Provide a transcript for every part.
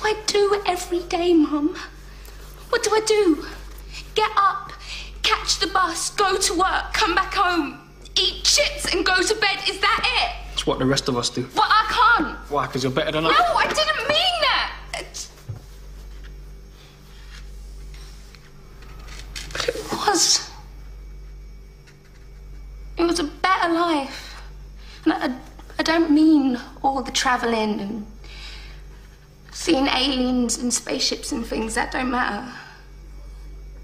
I do every day, Mum? What do I do? Get up, catch the bus, go to work, come back home, eat chips and go to bed. Is that it? It's what the rest of us do. But I can't. Why? Because you're better than us? No, I didn't mean that. But it was. It was a better life. And I don't mean all the travelling and seeing aliens and spaceships and things. That don't matter.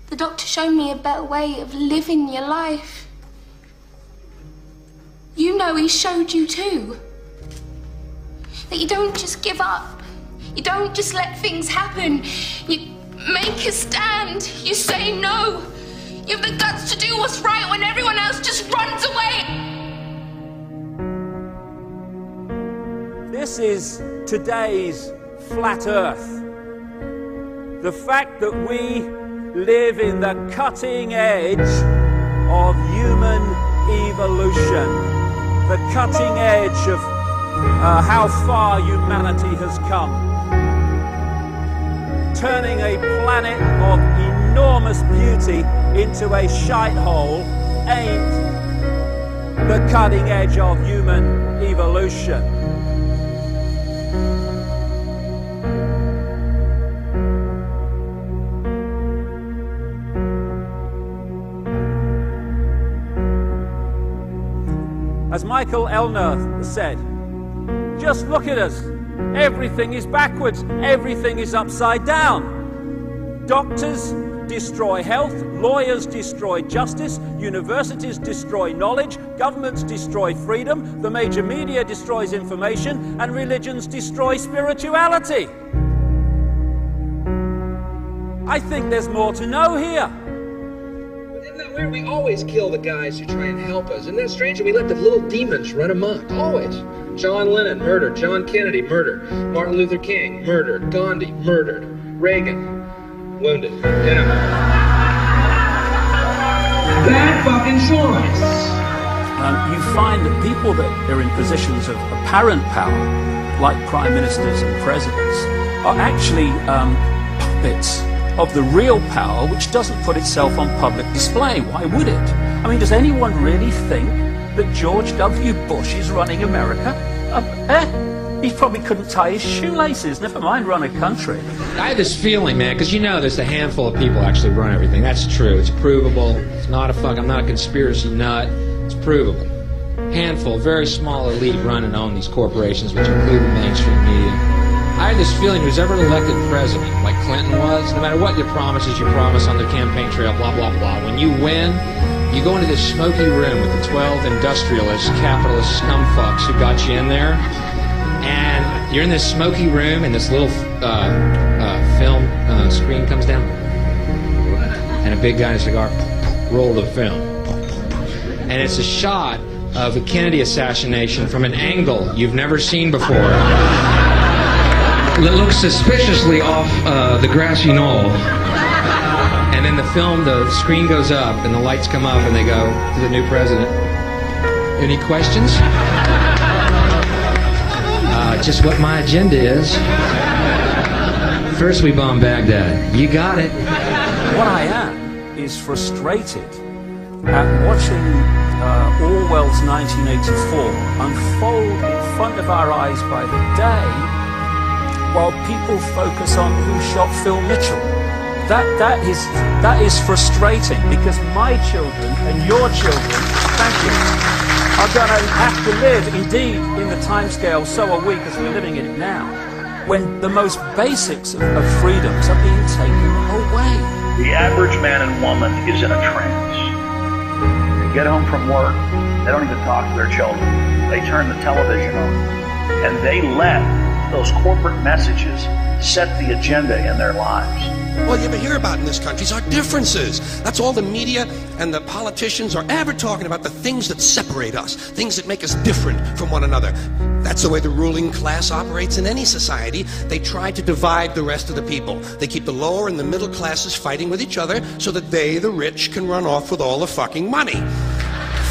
The doctor showed me a better way of living your life. You know he showed you too. That you don't just give up. You don't just let things happen. You make a stand. You say no. You have the guts to do what's right when everyone else just runs away. This is today's flat Earth. The fact that we live in the cutting edge of human evolution. The cutting edge of how far humanity has come. Turning a planet of enormous beauty into a shithole ain't the cutting edge of human evolution. As Michael Elner said, just look at us. Everything is backwards. Everything is upside down. Doctors destroy health. Lawyers destroy justice. Universities destroy knowledge. Governments destroy freedom. The major media destroys information. And religions destroy spirituality. I think there's more to know here. Isn't that weird? We always kill the guys who try and help us. Isn't that strange? We let the little demons run amok. Always. John Lennon, murdered. John Kennedy, murdered. Martin Luther King, murdered. Gandhi, murdered. Reagan, wounded. You know. Bad fucking choice. You find that people that are in positions of apparent power, like prime ministers and presidents, are actually puppets of the real power, which doesn't put itself on public display. Why would it? I mean, does anyone really think that George W. Bush is running America? He probably couldn't tie his shoelaces, never mind run a country. I have this feeling, man, because you know there's a handful of people actually run everything. That's true. It's provable. It's not I'm not a conspiracy nut. It's provable. Handful, very small elite run and own these corporations, which include the mainstream media. I have this feeling who's ever elected president, like Clinton was, no matter what your promises you promise on the campaign trail, blah, blah, blah, when you win, you go into this smoky room with the 12 industrialist, capitalist scumfucks who got you in there, and you're in this smoky room, and this little film screen comes down, and a big guy in a cigar, roll the film. And it's a shot of a Kennedy assassination from an angle you've never seen before. It looks suspiciously off the grassy knoll. And then the screen goes up and the lights come up and they go to the new president. Any questions? Just what my agenda is. First we bomb Baghdad. You got it. What I am is frustrated at watching Orwell's 1984 unfold in front of our eyes by the day, while people focus on who shot Phil Mitchell. That is frustrating, because my children and your children, thank you, are going to have to live, indeed, in the timescale, so are we, because we're living in it now, when the most basics of freedoms are being taken away. The average man and woman is in a trance. They get home from work, they don't even talk to their children. They turn the television on, and they let those corporate messages set the agenda in their lives. All you ever hear about in this country is our differences. That's all the media and the politicians are ever talking about, the things that separate us, things that make us different from one another. That's the way the ruling class operates in any society. They try to divide the rest of the people. They keep the lower and the middle classes fighting with each other so that they, the rich, can run off with all the fucking money.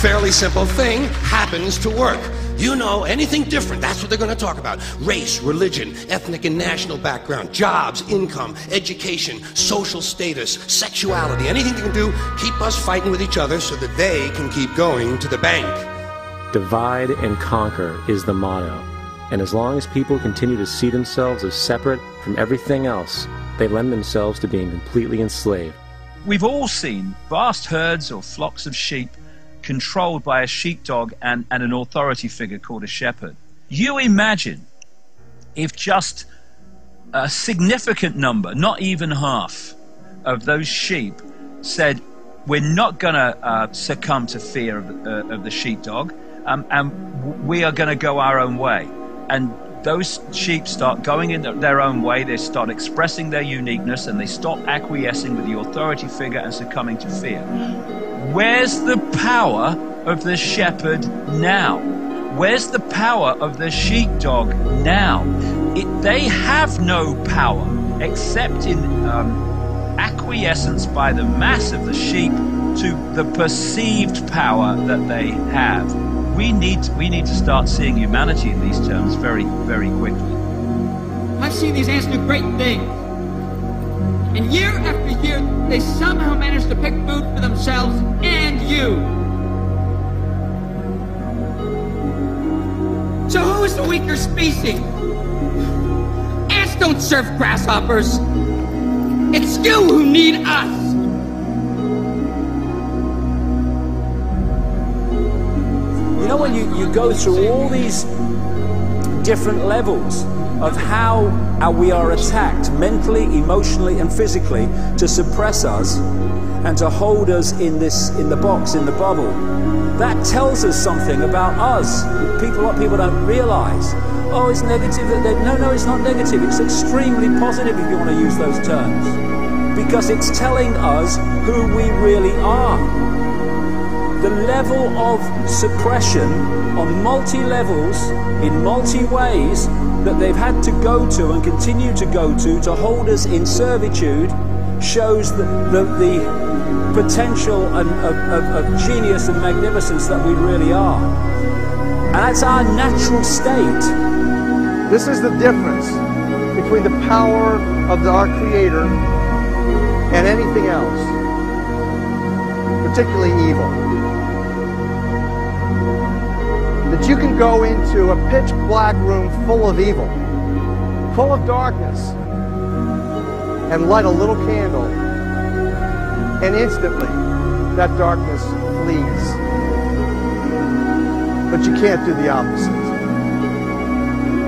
Fairly simple thing, happens to work. You know, anything different, that's what they're going to talk about. Race, religion, ethnic and national background, jobs, income, education, social status, sexuality, anything they can do, keep us fighting with each other so that they can keep going to the bank. Divide and conquer is the motto. And as long as people continue to see themselves as separate from everything else, they lend themselves to being completely enslaved. We've all seen vast herds or flocks of sheep controlled by a sheepdog and an authority figure called a shepherd. You imagine if just a significant number, not even half, of those sheep said, we're not going to succumb to fear of the sheepdog, and we are going to go our own way. And those sheep start going in their own way, they start expressing their uniqueness, and they stop acquiescing with the authority figure and succumbing to fear. Where's the power of the shepherd now? Where's the power of the sheepdog now? They have no power except in acquiescence by the mass of the sheep to the perceived power that they have. We need to start seeing humanity in these terms very, very quickly. I've seen these ants do great things. And year after year, they somehow manage to pick food for themselves and you. So who is the weaker species? Ants don't serve grasshoppers. It's you who need us. You know, when you go through all these different levels of how we are attacked mentally, emotionally, and physically to suppress us and to hold us in the box, in the bubble, that tells us something about us. What people don't realize. Oh, it's negative. No, it's not negative. It's extremely positive if you want to use those terms, because it's telling us who we really are. The level of suppression on multi-levels, in multi-ways, that they've had to go to and continue to go to hold us in servitude shows the potential of genius and magnificence that we really are. And that's our natural state. This is the difference between the power of our Creator and anything else, particularly evil. That you can go into a pitch black room full of evil, full of darkness, and light a little candle, and instantly that darkness flees. But you can't do the opposite.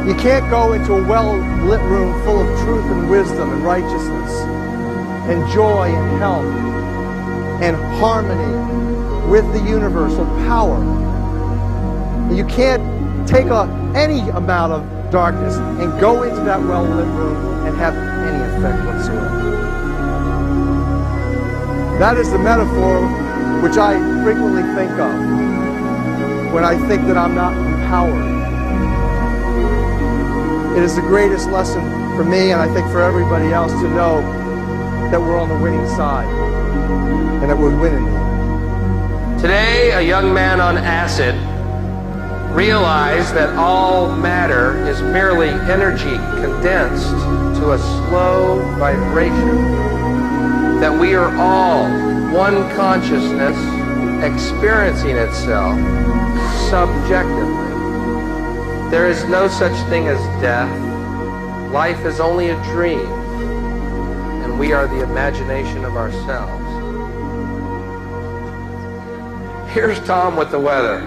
You can't go into a well-lit room full of truth and wisdom and righteousness and joy and health and harmony with the universal power. You can't take any amount of darkness and go into that well-lit room and have any effect whatsoever. That is the metaphor which I frequently think of when I think that I'm not empowered. It is the greatest lesson for me, and I think for everybody else, to know that we're on the winning side and that we're winning. Today, a young man on acid realized that all matter is merely energy condensed to a slow vibration, that we are all one consciousness experiencing itself subjectively. There is no such thing as death. Life is only a dream, and we are the imagination of ourselves. Here's Tom with the weather.